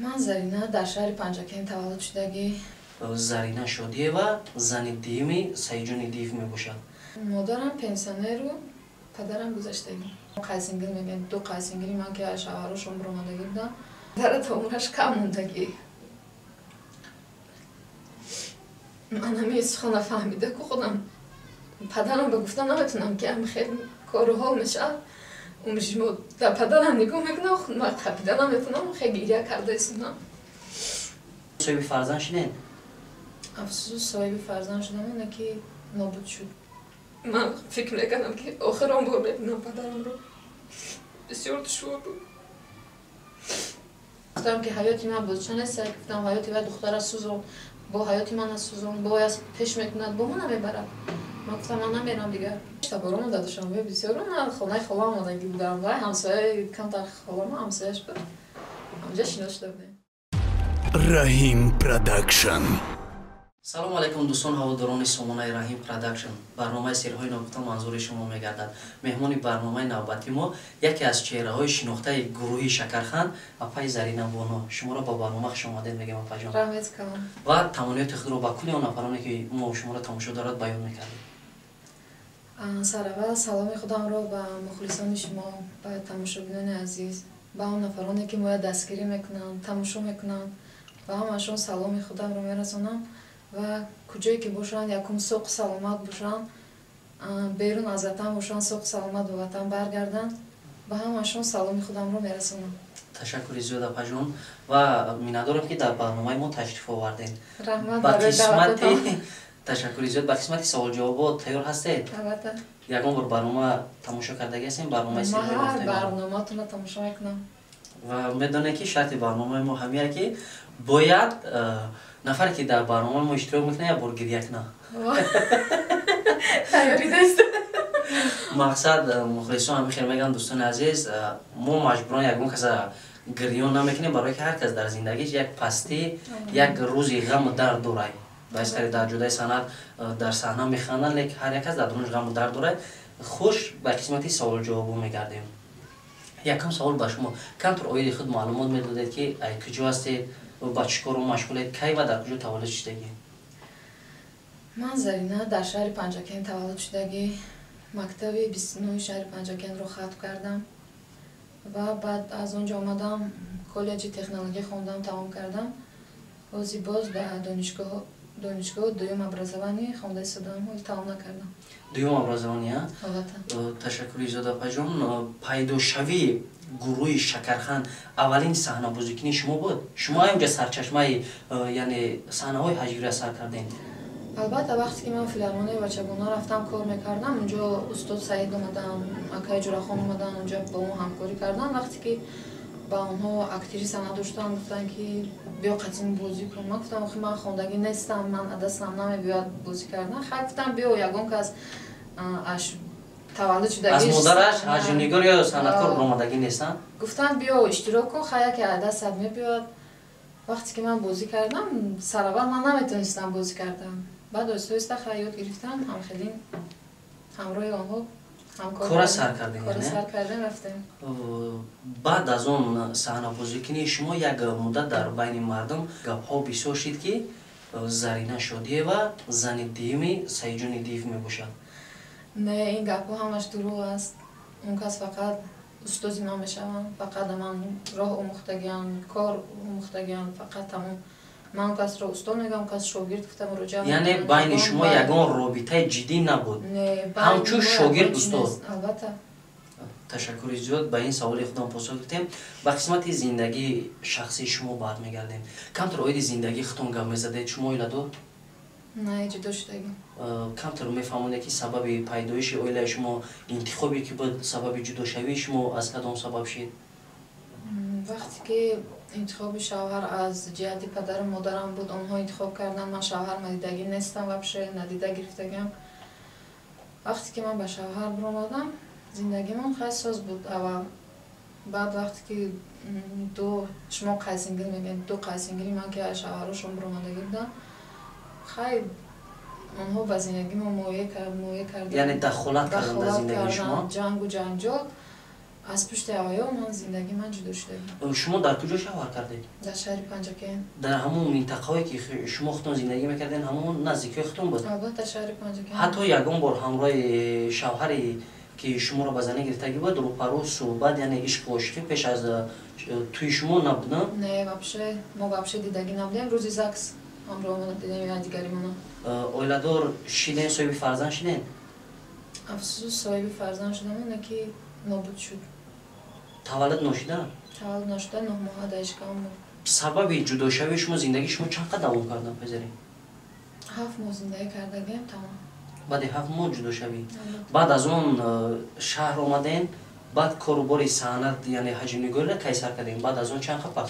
من زرینا در شهر پنجاکین تولد شدگی. زرینا شادیeva زن دیمی سیجون دیف میباشد. مادرم پنسیونر و پدرم گذشتگی. قایسینگل میگن دو قایسینگلی من که شوهرشون برآمدگی بودن. در تا عمرش کم موندگی. من همین سخن فهمیده که خودم پدرم بگفتم نمیتونم که هم خیلی کارها میشه. اونش مو در پدرم نگاه میکنم خود ما خپیدن نمیتونم خیلی گریه کرده ایستم. صاحب فرزند شدین؟ افسوس صاحب فرزند شدم اینه که نابود شد. من فکر میکنم که آخرام بار میبینم پدرم رو. بسیار دشوار بود. گفتم که حیاتی من بودشن است. گفتم حیاتی و دختر سوزون با حیاتی من سوزون با از پیش میکند با من نمیبرم. من گفتم من نمیرم دیگه. تبارم دادشم به بسیار من خونه خالم آمدگی بودم و همسایه کم در خالم همسایه‌اش بود. اونجا شناخته بودیم. رحیم پروداکشن. سلام علیکم دوستان هواداران سامانه رحیم پروداکشن. برنامه سیرهای نوبت منظور شما میگردد. مهمان برنامه نوبتی ما یکی از چهره‌های شناخته گروه شکرخند اپای زرینا بانو. شما را با برنامه خوش آمدید میگم اپا جان. رحمت کنم. و تمامیت خود را با کلی آن نفرانی که ما شما را تماشا دارد بیان می‌کنیم. سراول سلام خودم رو به مخلصان شما به تماشاگران عزیز به اون نفرانی که ما دستگیری میکنن تماشا میکنن و همشون سلام خودم رو میرسونم و کجایی که باشن یکم سوق سلامت باشن بیرون از وطن باشن سوق سلامت به وطن برگردن به همشون سلام خودم رو میرسونم. تشکر زیاد اپا جان و می‌ندارم که در برنامه ما تشریف آوردین. رحمت برای دعوتتان. تشکر زیاد. با قسمت سوال جوابات تیار هستید؟ البته. یکم بر برنامه تماشا کردگی هستیم برنامه سیرهای هر گفتیم. برنامه‌تون رو تماشا میکنم. و میدونه که شرط برنامه ما همیه که باید نفر که در برنامه ما اشتراک میکنه یا بار گریه کنه. تیاری دست. مقصد مخلصان همین خیر میگن دوستان عزیز ما مجبوران یکم کس گریان نمیکنیم برای که هر کس در زندگیش یک پستی یک روزی غم و درد داره. باعث کردی در جدای سند در صحنه میخوانند لیکن هر یک کس در درونش غم و درد داره. خوش به قسمتی سوال جواب میگردیم. یکم سوال با شما کم طور آید خود معلومات میدادید که کجا هستید و با چیکار رو مشغولید کی و در کجا تولد شدگی؟ من زرینا در شهر پنجاکین تولد شدگی مکتب 29 شهر پنجاکین رو ختم کردم و بعد از اونجا آمدم کالج تکنولوژی خوندم تمام کردم بازی باز به دانشگاه دوم ابرازوانی خونده استادم و تمام نکردم. دوم ابرازوانی ها؟ البته. تشکر زیاد اپا جان. پیدا شوی گروه شکرخند اولین صحنه بازیکنی شما بود؟ شما اینجا سرچشمه یعنی صحنه های هجویی سر کردین؟ البته وقتی که من فیلارمونی بچگانه رفتم کار میکردم اونجا استاد سعید اومدن اکای جراخان اومدن اونجا با اون همکاری کردن وقتی که با اونها اکتریس نداشتن گفتن که بیا قدیم بازی کن. من گفتم آخه من خوندگی نیستم من دستم نمیاد بازی کردن. خیلی گفتم بیا یگان که از تولد شدگی از مادرش هجونیگر یا صنعتکار برآمدگی نیستن؟ گفتن بیا اشتراک کن خیلی که دست میاد. وقتی که من بازی کردم سر اول من نمیتونستم بازی کردم. بعد آهسته خیاط گرفتم هم خیلی همراه آنها کار سر کردیم. کار سر کردیم رفتیم. بعد از اون صحنه بازیکنی شما یک مدت در بین مردم گپ ها بسیار شد که زرینا شادیeva زن دیمی سیجون دیف میباشد. نه این گپ ها همش دروغ است. اون کس فقط استادی من میشم فقط من راه آموختگیام کار آموختگیام فقط تمام من کس را استاد میگم کس شاگرد گفتم مراجعه یعنی بین شما یگان رابطه جدی نبود؟ نه همچون شاگرد استاد؟ البته. تشکر زیاد. به این سوال خودم پاسخ دادیم. به قسمت زندگی شخصی شما برمیگردیم. کمتر آید زندگی خودتون گپ میزدید شما اویله داد؟ نه جدا شدگی. کمتر میفهمونید که سبب پیدایش اویله شما انتخابی که بود سبب جدا شوی شما از کدام سبب شد؟ وقتی که انتخاب شوهر از جهت پدر و مادرم بود اونها انتخاب کردن من شوهر ندیدگی نیستم و بشه ندیده گرفتگیم. وقتی که من به شوهر برآمدم زندگی من خیلی ساز بود اول. بعد وقتی که شما قایسینگل میگن دو قایسینگلی من که شوهرشون برآمدگی بودن خیلی اونها به زندگی ما مویه کردن یعنی دخالت کردن در زندگی شما؟ جنگ و جنجال از پشت آیا من زندگی من جدا شده. شما در کجا شوهر کردید؟ در شهر پنجکین. در همون منطقه‌ای که شما خودتون زندگی میکردین همون نزدیکی خودتون بود؟ البته شهر پنجکین. حتی یگان بار همراه شوهری که شما رو بزنه گرفتگی بود رو پرو صحبت یعنی عشق و عشقی پیش از توی شما نبودن؟ نه вообще ما вообще دیدگی نبودیم روزی زکس همراه ما دیدیم یا دیگری ما. اویلادور شیدین صاحب فرزند شدین؟ افسوس صاحب فرزند شدم اون که نابود شد. تولد نشدن؟ تولد نشده 9 ماه دایشگاه بود. سبب جدا شوی شما زندگی شما چقدر دوام کردن پذیری؟ 7 ماه زندگی کردگیم تمام. بعد 7 ماه جدا شوی. بعد از اون شهر اومدین بعد کاروبار صنعت یعنی حجمی را کیسر کردین بعد از اون چند پس؟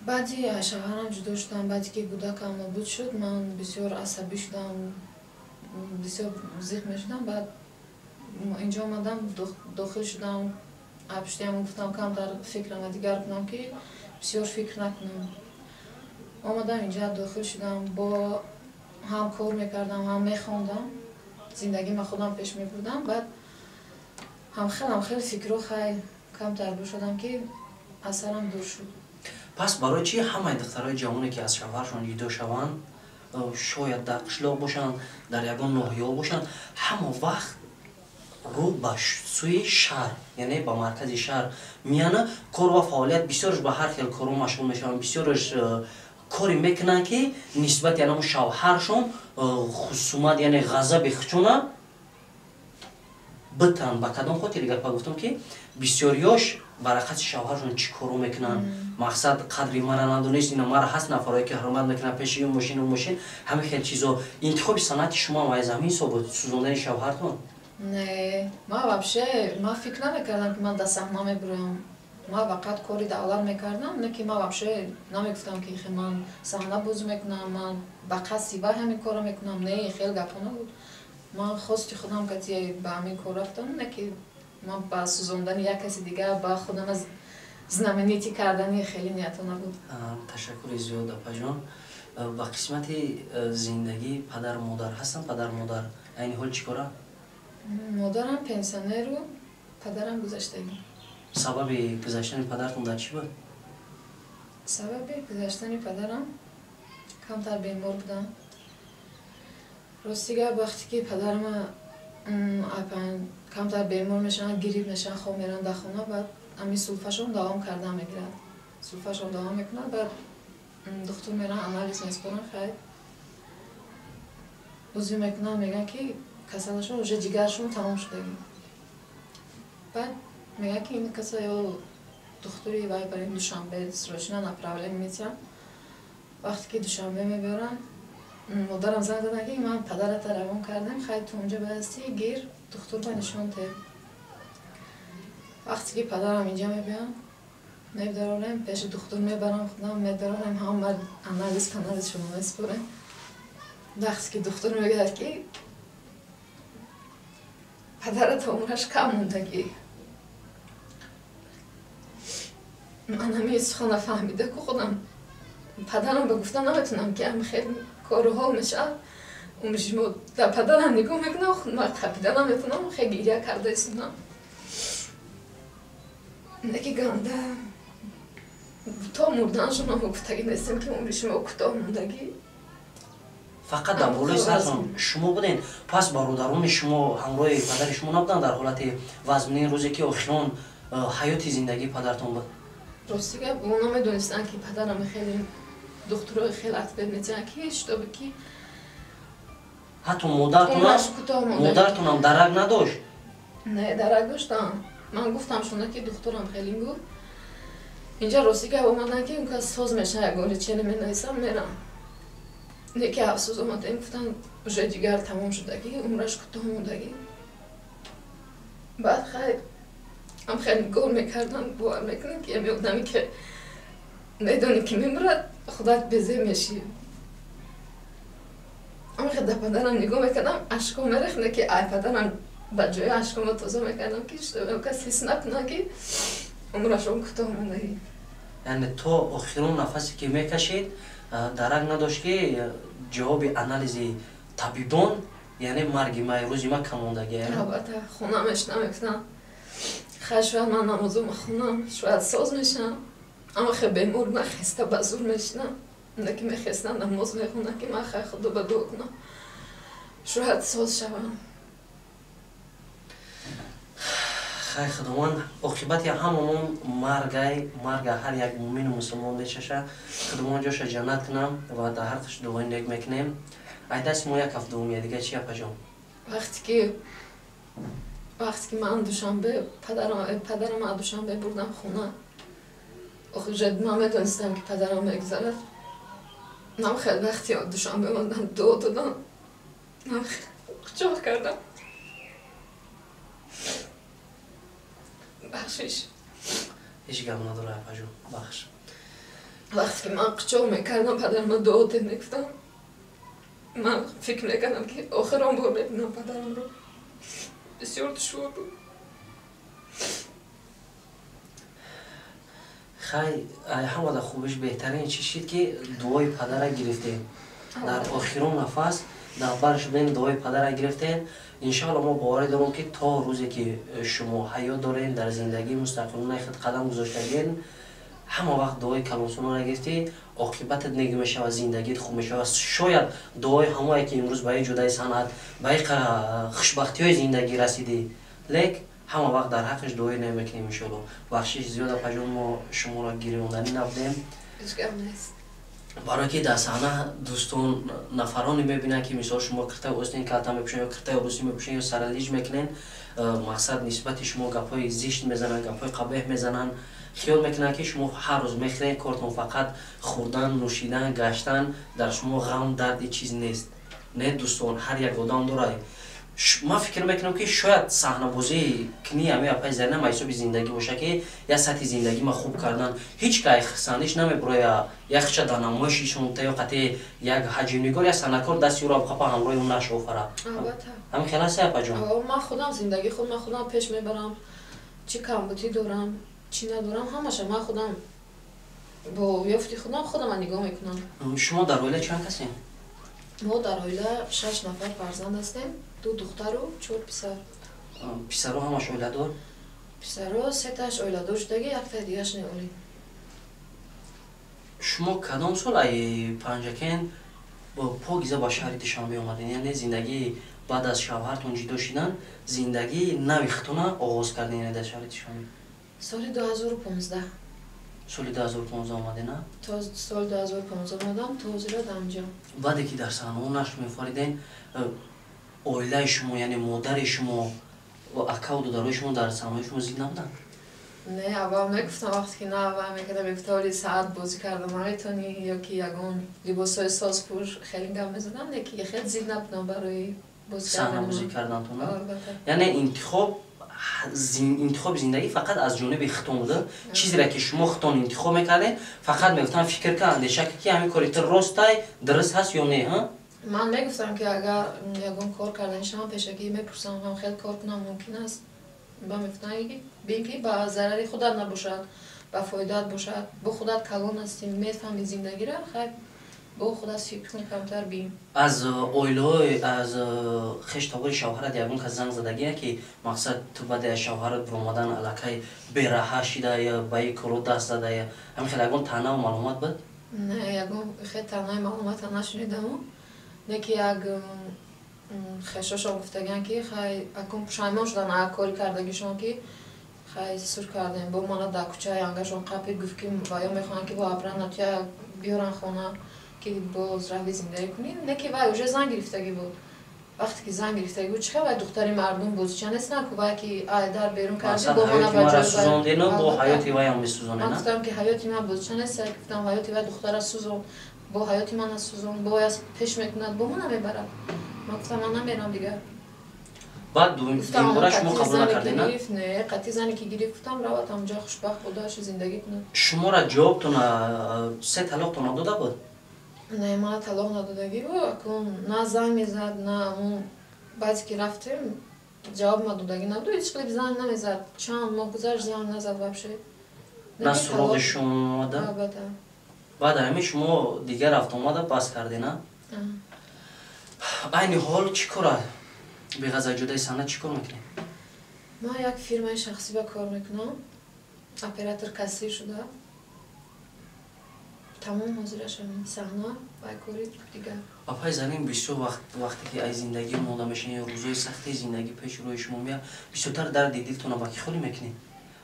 بعدی شوهرم جدا شدم بعدی که کودکم نابود شد من بسیار عصبی شدم بسیار زخمی شدم بعد اینجا آمدم داخل شدم پشتیم گفتم کم در فکرم دیگر کنم که بسیار فکر نکنم آمدم اینجا داخل شدم با هم کار میکردم هم میخوندم زندگی ما خودم پیش میبردم بعد هم خیلی فکر و خیلی کم تربیت شدم که اثرم دور شد. پس برای چی همه دخترای جوانی که از شوهرشون جدا شوند شاید در قشلاق باشن در یگان ناحیه باشن همه وقت رو به سوی شهر یعنی به مرکز شهر میانه کار و فعالیت بسیارش به هر خیل کارو مشغول میشن بسیارش کاری میکنن که نسبت یعنی اون شوهرشون خصومت یعنی غضب خچونه بتن با کدام خاطر دیگر گفتم که بسیاریاش برعکس شوهرشون چی کارو میکنن مقصد قدری مرا ندونست اینا مرا هست نفرایی که حرمت میکنن پیش این ماشین همه خیلی چیزا انتخاب صنعت شما وای زمین ثابت سوزوندن شوهرتون نه ما вообще ما فکر نمیکردم که من در صحنه میبرم ما فقط کاری دولت میکردم نه که ما вообще نمیگفتم که من صحنه بازی میکنم من با قصدی با همین کارو میکنم نه خیلی گپانه بود من خواستی خودم که با همین کار رفتم نه که من با سوزوندن یک کسی دیگه با خودم از znameniti کردن خیلی نیت نبود. تشکر زیاد اپا جان. با قسمت زندگی پدر و مادر هستن پدر و مادر این حال چی کاره؟ مادرم پنسیونر و پدرم گذشتگی. سبب گذشتن پدرتون در چی بود؟ سبب گذشتن پدرم کمتر بیمار بودم. راستیگه وقتی که پدرم کمتر بیمار میشن گریب میشن خواب میرن در خونه بعد امی سولفاشون دوام کردن میگیرن سولفاشون دوام میکنن بعد دکتر میرن آنالیز میکنن خیلی بازی میکنن میگن که کسانشون روش جگرشون تمام شده بعد میگن که این کسا یا دکتری وای برای دوشنبه سروشنا نپراولیم میتونم وقتی که دوشنبه میبرن مادرم زنگ دادن که من پدرت روان کردم خیلی تو اونجا بستی گیر دکتر بنشون ته وقتی که پدرم اینجا میبینم میبدارم پیش دکتر میبرم خودم میبدارم هم من آنالیز شما میسپرم وقتی که دکتر میگه که پدرت عمرش کم موندگی من همین سخن فهمیده که خودم پدرم بگفتم نمیتونم که هم خیلی کارها میشه عمرش در پدرم نگاه میکنم خود من قبیده نمیتونم خیلی گریه کرده ایستونم نگه گنده تا مردنشون هم گفتگی نیستیم که عمرش ما کوتاه موندگی فقط در بالای سرتون شما بودین پس برادران شما همراه پدر شما نبودن در حالت وزمین روزی که اخیران حیات زندگی پدرتون بود راستی که اونا میدونستن که پدرم خیلی دکترای خیلی اکتیو میتونن که اشتباه که حتی مادرتون هم درک نداشت؟ نه درک داشتم من گفتم شونه که دکترم خیلی گفت اینجا راستی که اومدن که اون کس ساز میشه اگه چنین مینویسم میرم نه که افسوس اومدن گفتن روژه دیگر تمام شدگی عمرش کوتاه موندگی بعد خیلی گل میکردن باور میکنن که یه آدمی که میدونی که میمرد خودت بزه میشی اما خیلی در پدرم نگاه میکردم عشقا میرخنه که ای پدرم با جای عشقا ما توضیح میکردم که اشتباه کسی حس نکنه که عمرش اون کوتاه موندگی یعنی تا آخرون نفسی که میکشید درک نداشت که جواب انالیز طبیبان یعنی مرگ ما روزی ما کم موندگی البته خونمش نمیکنم خیلی شاید من نمازو میخونم شاید ساز میشم اما خیلی بمور من خسته بزور میشنم نه که میخستم نماز میخونم که من خیلی خودو بدو کنم شاید ساز شوم خیلی خداوند عاقبت هممون مرگ هر یک مؤمن مسلمان بشه خداوند جاش جنت کنم و در حقش دعای نیک میکنیم. ای دست ما یک هفته دومیه دیگه چی پجام وقتی که من دوشنبه پدرم دوشنبه بردم خونه آخه جد من میدونستم که پدرم میگذرد من خیلی وقتی دوشنبه ماندم دو دادم من خیلی کردم بخشش هیچ گم نداره پجام بخش وقتی که من قچاق میکردم پدرم دو داد نگفتم من فکر میکردم که آخرام بار ببینم پدرم رو بسیار دشوار بود خیلی همه در خوبش بهترین چی شد که دعای پدر را گرفتیم در آخرون نفس در برش بین دعای پدر را گرفتیم انشاءالله ما باور دارم که تا روزی که شما حیات دارین در زندگی مستقلانه خود قدم گذاشتین همه وقت دعای کلانسون را گرفتی عاقبتت نیک میشه و زندگیت خوب میشه و شاید دعای همه که امروز به جدای صنعت به خوشبختی های زندگی رسیدی لیک همه وقت در حقش دعای نمیکنیم انشاءالله بخشش زیاد پجان ما شما را گیروندنی نبودیم برای که در صحنه دوستان نفرانی میبینن که مثال شما کرته اوستین کلتا میپوشن یا کرته روسی میپوشن یا سرلیج میکنن مقصد نسبت شما گپای زشت میزنن گپای قبیح میزنن خیال میکنن که شما هر روز میخورین کارتون فقط خوردن نوشیدن گشتن در شما غم درد چیز نیست نه دوستان هر یک آدم داره من فکر میکنم که شاید صحنه بازی کنی همه اپای زرنه محسوب زندگی باشه که یا سطح زندگی ما خوب کردن هیچ که خسانش نمیبره یا خچه در نمایششون تا یا قطعه یک حجمنگار یا سنکار دستی رو بخواه همراه اون نشوفره همین خیلی هسته اپا جان من خودم زندگی خود من خودم پیش میبرم چی کمبوتی دارم چی ندارم همشه من خودم با یافتی خودم نگاه میکنم شما در اویله چند کسی؟ ما در اویله 6 نفر فرزند هستیم 2 دختر و 4 پسر پسر ها همش اویله دار؟ پسر ها 3 تاش اویله دار شدگی 1 تا دیگهش نیولی شما کدام سال ای پنجکین با پاگیزه با شهر دشنبه آمدین یعنی زندگی بعد از شوهرتون جدا شدن زندگی نویختونه آغاز کردین یعنی در شهر دشنبه سال 2015 سال 2015 آمده نه؟ تا سال 2015 آمدم تا حضورت انجام بعدی که در صحنه نشر میفاریدین اویله شما یعنی مادر شما و اکا و دادرای شما در صحنه شما زید نبودن؟ نه اول میگفتم وقتی که نه اول میکردم میگفتم ولی ساعت بازی کردم نمیتونی یا که یگان لباسای ساز پوش خیلی گم میزدم نه که خیلی زید نبودم برای بازی کردن صحنه بازی کردن تو نه؟ یعنی انتخاب زندگی فقط از جانب خطون بوده چیزی را که شما خطون انتخاب میکردین فقط میگفتن فکر کن اندیشه که همین کاریتر راستای درست هست یا نه ها؟ من میگفتم که اگر یگان کار کردن شما پیشگی میپرسم هم خیلی کار کنم ممکن است با میگفتن بگی که با ضرری خودت نباشد با فایدت باشد با خودت کلان هستیم میفهمی زندگی را خیلی با خودت فکر کن کمتر بیم از اویلای از خشتابای شوهرت یگان که زنگ زدگیه که مقصد تو بعد شوهرت برآمدن علاقه بی‌رحم شده یا با یک کلو دست زده یا همین خیلی یگان تنها و معلومات بود؟ نه یگان خیلی تنها معلومات نشنیدم نه که یک خشاشا گفتگن که خیلی اکن پشایمان شدن کاری کردگیشون که خیلی سر کردیم با مانا در کوچه ینگشون قپی گفت که بایا میخوان که با ابران نتیه بیارن خونه که باز روی زندگی کنیم نه که وای اوجه زن گرفتگی بود وقتی که زن گرفتگی بود چه وای دختری مردم بازیچن است نه که وای که در بیرون کردی با مانا بجای سوزونده نه با حیاتی وای هم میسوزونه نه؟ من گفتم که حیاتی من بازیچن است گفتم حیاتی وای دختر سوزون با حیاتی من سوزون با از پیش میکند با من نمیبرم من گفتم من نمیرم دیگه بعد این باره شما قبول نکردین نه؟ نه قطعی زنی که گرفتم روات همجا خوشبخت بودش زندگی کنم شما را جوابتون 3 طلاقتون داده بود؟ نه من طلاق ندادگی بود نه زنگ میزد نه اون بعدی که رفتیم جواب ما دادگی نبود هیچ قلیب زنگ نمیزد چند ماه گذشت زنگ نزد وابشه نه سراغشون اومده؟ بعد همه شما دیگه رفت اومده پس کردی نه؟ این حال چی کاره؟ به غذای جدای سنت چی کار میکنی؟ ما یک فیرمای شخصی با کار میکنم. اپراتور کسری شده. تمام حاضرش همین صحنه و کاری دیگه. آپای زنیم بیشتر وقتی که از زندگی مونده میشین یا روزای سختی زندگی پیش روی شما میاد بیشتر درد دلتون با کی خالی میکنین؟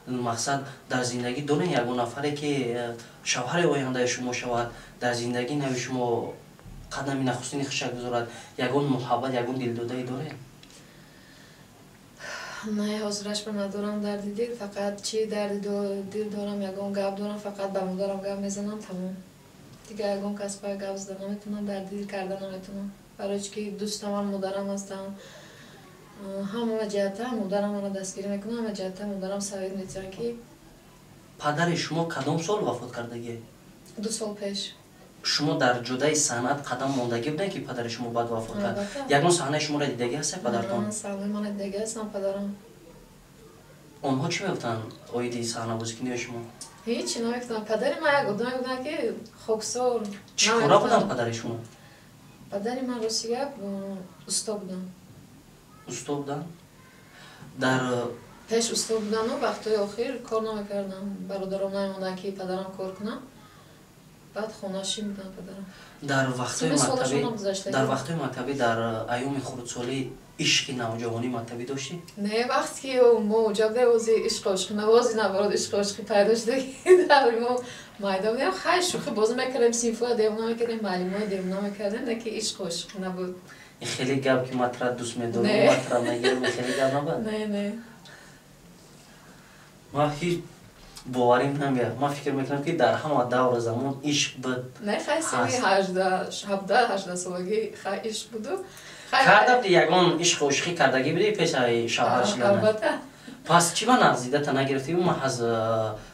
مقصد در زندگی دونه یگون نفری که شوهر آینده شما شود در زندگی نوی شما قدمی نخستین خشک بذارد یگون محبت یگون دلدادایی داره؟ نه حاضرش به ندارم درد دل فقط چی درد دل دارم یگون گپ دارم فقط با مادرم گپ میزنم تمام دیگه یگون کس پای گپ زدن نمیتونم درد دل کردن نمیتونم برای که دوستم هم مادرم هستم همه جهته مادرم منو دستگیری میکنه همه جهته مادرم سعید میتونه که پدر شما کدام سال وفات کردگی؟ 2 سال پیش شما در جدای صنعت قدم ماندگی بودن که پدر شما بعد وفات کرد یگون صحنه شما را دیدگی هست پدرتون؟ صحنه من دیگه هستم پدرم آنها چی میگفتن اویدی صحنه بازیکنی شما؟ هیچی نمیگفتن پدر من یک آدمی بودن که خاکسار چی کارا بودن پدر شما؟ پدر من روسیه استاد بودن استاد بودن؟ در پیش استاد بودن و وقتای آخر کار نمیکردم برادرم نمیموندن که پدرم کار کنم بعد خونه‌شین بودن پدرم در وقتای مکتبی در ایام خردسالی عشق نوجوانی مکتبی داشتی؟ نه وقتی که ما جابده وزی عشق عشقی نوازی نبارد عشق عشقی پیدا شده در ما مایده بودیم خیلی شوخی بازی میکردیم سیمفو دیونا میکردیم معلمای دیونا میکردیم نه که عشق عشقی نبود این خیلی گپ که مطرح دوست میدارم مطرح میگیرم خیلی گپ نبود؟ نه ما هیچ باوریم نمیاد ما فکر میکنم که در همه دور زمان عشق بود نه خیلی سنی 17-18 سالگی خیلی عشق بودو کردم دی یگان عشق و عشقی کردگی بودی پیش شوهرش یا نه؟ پس چی با نغزیده تا نگرفتی و محض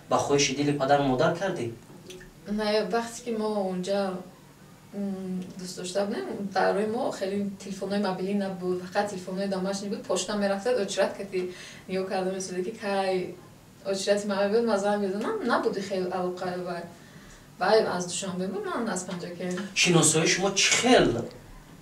با خواهش دل پدر و مادر کردی؟ نه وقتی که ما اونجا دوست داشته بودیم در روی ما خیلی تلفن‌های موبیلی نبود فقط تلفن‌های دامش نبود پشتم میرفته اوچرت کتی نیو کرده مثل که کی اوچرتی موبیل مثلا میدونم نبود خیلی علاقه و از دوشنبه بود من از پنجاکن شناسایی شما چخیل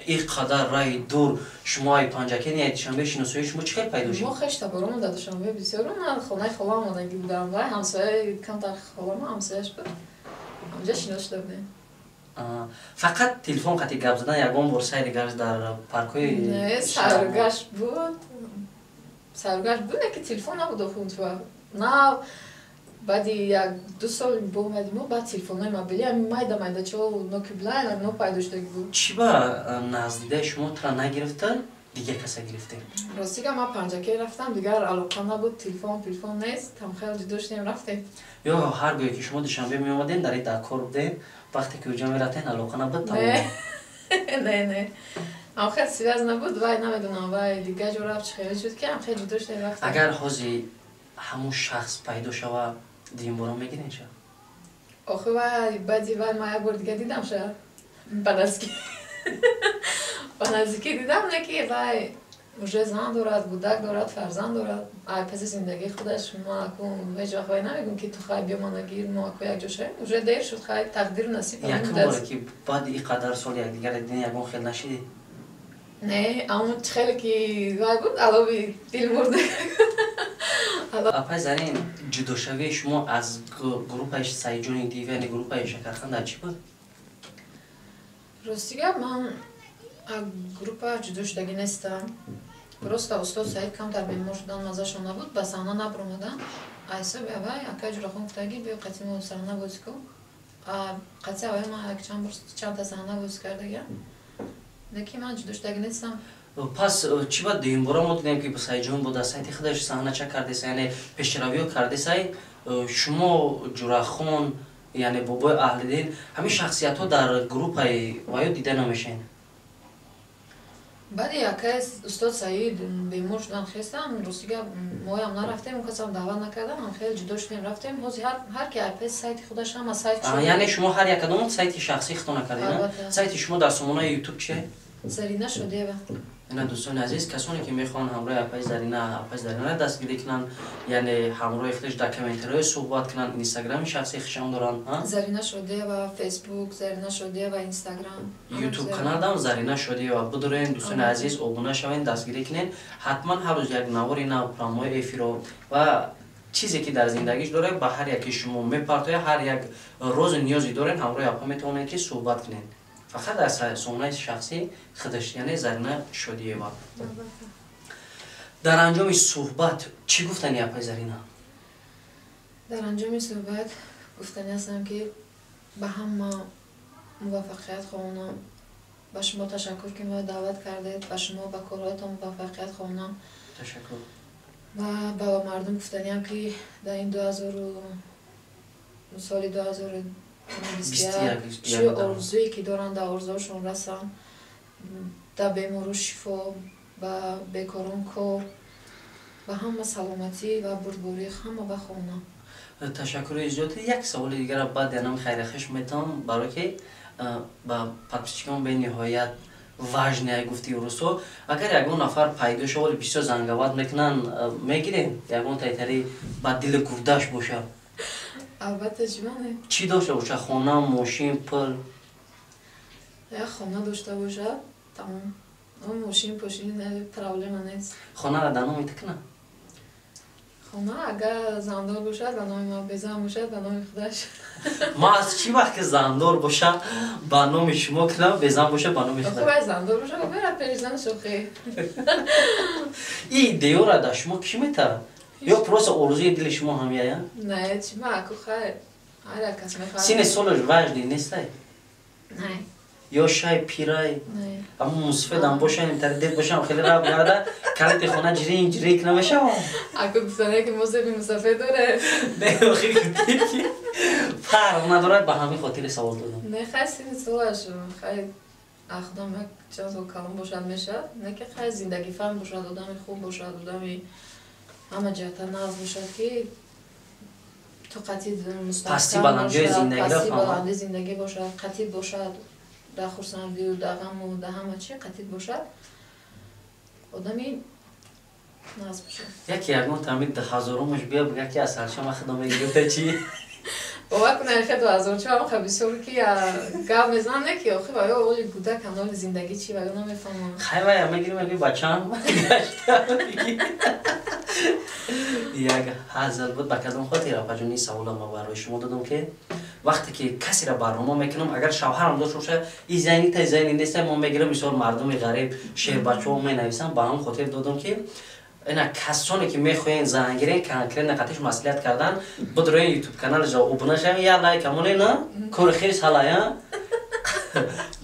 اینقدر رای دور شما ای پنجاکن یا دوشنبه شناسایی شما چخیل پیدا شد؟ ما خیلی تبارم در دوشنبه بسیار من خونه خالم آمدگی بودم و همسایه کم در خالم همسایه‌اش بود اونجا شناسته بودیم فقط تلفن قطعی گپ زدن یگان بار سیر گشت در پارکوی نه سرگشت بود که تلفن نبود اون تو نه بعد 1-2 سال اومدیم و بعد تلفن‌های موبیلی همین مایده چه نوکی بلای نو پیدا شده بود چی با نزدیده شما ترا نگرفته دیگه کسی گرفته؟ راستی که ما پنجاکی رفتم دیگر علاقه نبود تلفن نیست هم خیلی جدا شدیم رفتیم یا هر گاهی که شما دوشنبه می اومدین در این کار بودین وقتی که اونجا میرفتین علاقه نبود تمام نه هم خیلی سیریز نبود وای نمیدونم وای دیگه جو رفت خیلی شد که هم خیلی جدا شدیم رفتیم اگر حاضی همون شخص پیدا شوه دیم برام میگیرین چه؟ آخه وای بعدی وای ما یک بار دیگه دیدم شد با نزدیکی دیدم نه که وای موجه زن دارد بودک دارد فرزند دارد پس زندگی خودش ما اکون هیچ وقت وای نمیگم که تو خواهی بیا ما نگیر ما اکو یک جاشه موجه دیر شد خواهی تقدیر نصیب یک باره که بعد این قدر سال یک دیگر دیدین یکون خیلی نشیدی؟ نه اما خیلی که وای بود علاوه دل مرده اپای زنین جدا شوی شما از گروپش سایجونی دیو یعنی گروپ شکرخند چی بود؟ راستی من گروپ جدا شدگی نیستم درست استاد سعید کم در بیمار شدن مزهشون نبود به صحنه نبرمدن ایسا بیا وای اکا جرا خون گفتگی بیا قطعی ما صحنه بازی کن قطعی اول من چند تا صحنه بازی کردگم نکی من جدا شدگی نیستم پس چی باید دیم برام ما دیدیم که با سایجون بود سایتی خودش صحنه چه کرده سای یعنی پیشروی کرده سای شما جرا خون یعنی بابای اهل دین همین شخصیت ها در گروپ وایو دیده نمیشین بعد یکی استاد سعید بیمار شدن خستم روسیگه ما هم نرفتیم اون کسام دعوت نکردن هم خیلی جدا شدیم رفتیم حوزی هر کی اپس سایت خودش هم سایت شد یعنی شما هر یک کدوم سایت شخصی خودتون کردین سایت شما در سامانه یوتیوب چیه زرینه شده اینا دوستان عزیز کسانی که میخوان همراه اپای زرینه دستگیری کنن یعنی همراه خودش در کامنت‌های صحبت کنن اینستاگرام شخصی خودشون دارن ها زرینه شده و فیسبوک زرینه شده و اینستاگرام یوتیوب کانال دارم زرینه شده و بدورین دوستان عزیز ابونه شوین دستگیری کنین حتما هر روز یک نواری نو پروموی افیرو و چیزی که در زندگیش داره به هر یکی شما میپرتوی هر یک روز نیازی دارین همراه اپا میتونین که صحبت کنین فقط در سامانه شخصی خودش یعنی زرینه شده و در انجام صحبت چی گفتنی اپای زرینه؟ در انجام صحبت گفتنی هستم که به هم موفقیت خواهانم به شما تشکر که ما دعوت کردید به شما به کارهایتان موفقیت خواهانم تشکر و با مردم گفتنی هم که در این سال 2021 چه آرزویی که دارن در آرزوشون رسن در بیمارو شفا و بیکاران کار و همه سلامتی و بردباری همه بخوانم تشکر ایجاد یک سوال دیگر را بعد اینم خیر خش میتونم برای که با پادپیچکان به نهایت واژنه گفتی ورسو اگر یگون نفر پیدا شد ولی بسیار زنگوات میکنن میگیریم یگون تایتری با دل گرداش باشه البته جوانه چی داشته باشه خانه ماشین پل یک خانه داشته باشه تمام اون ماشین پاشین پرابلم نیست خانه را دانو میتکنه خانه اگر زندار باشد به نام ما بزن باشد به نام خودش ما از چی وقت که زندار باشه به نام شما کنم بزن باشه به نام خودش خوب زندار باشه و برد پریزن شوخی این دیو را در شما کی میتره یا پروس آرزوی دل شما همیه نه چی ما اکو خیر هر کس میخواد سین سولش وجدی نیسته نه یا شای پیرای نه اما مصفد هم باشه این تردید باشه خیلی رب گرده کلت خونه جری کنه باشه اکو گفتنه که موسیقی مسافه داره نه خیلی گفتی که فرق ندارد به همین خاطر سوال دادم نه خیلی سین سوالش خیلی اخدام یک چند سال کلام باشد میشه نه که خیلی زندگی فهم باشد آدمی خوب باشد آدمی همه جهت ناز باشد که تو قطعی مستحکم باشد پستی بلندی زندگی باشد قطعی باشد در خورسندی و در غم و در همه چی قطعی باشد آدمی ناز باشد یکی یکمون تامید 10,000مش بیا بگه که از سرشم خدامه گفته چی باور کنه که 2004 هم خیلی بسیار که گپ میزنم نه که آخه باید اولی بوده کانال زندگی چی باید نمیفهمم خیلی باید میگیریم اگه بچه‌ام یک حاضر بود بکردم خاطر اپا جون این سوالا ما برای شما دادم که وقتی که کسی را برنامه میکنم اگر شوهرم داشته باشه این زنی تا زنی نیست ما میگیرم بسیار مردم غریب شعر بچه‌ها می نویسن با هم خاطر دادم که اینا کسانی که میخواین زنگیرین کانکرین نقطش مسئولیت کردن بدروی یوتیوب کانال جا اوبنه شن یا لایک همونه نه کور خیر سلایا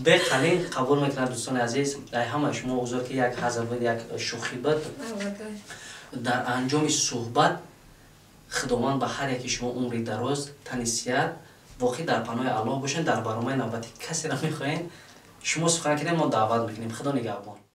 به خالی قبول میکنم دوستان عزیز همه شما حضور که یک حاضر بود یک شوخی بود در انجام صحبت خداوند به هر یکی شما عمری دراز تنیسیت واقعی در پناه الله باشین در برنامه نوبتی کسی را میخواین شما سخن کنین ما دعوت میکنیم خدا نگهبان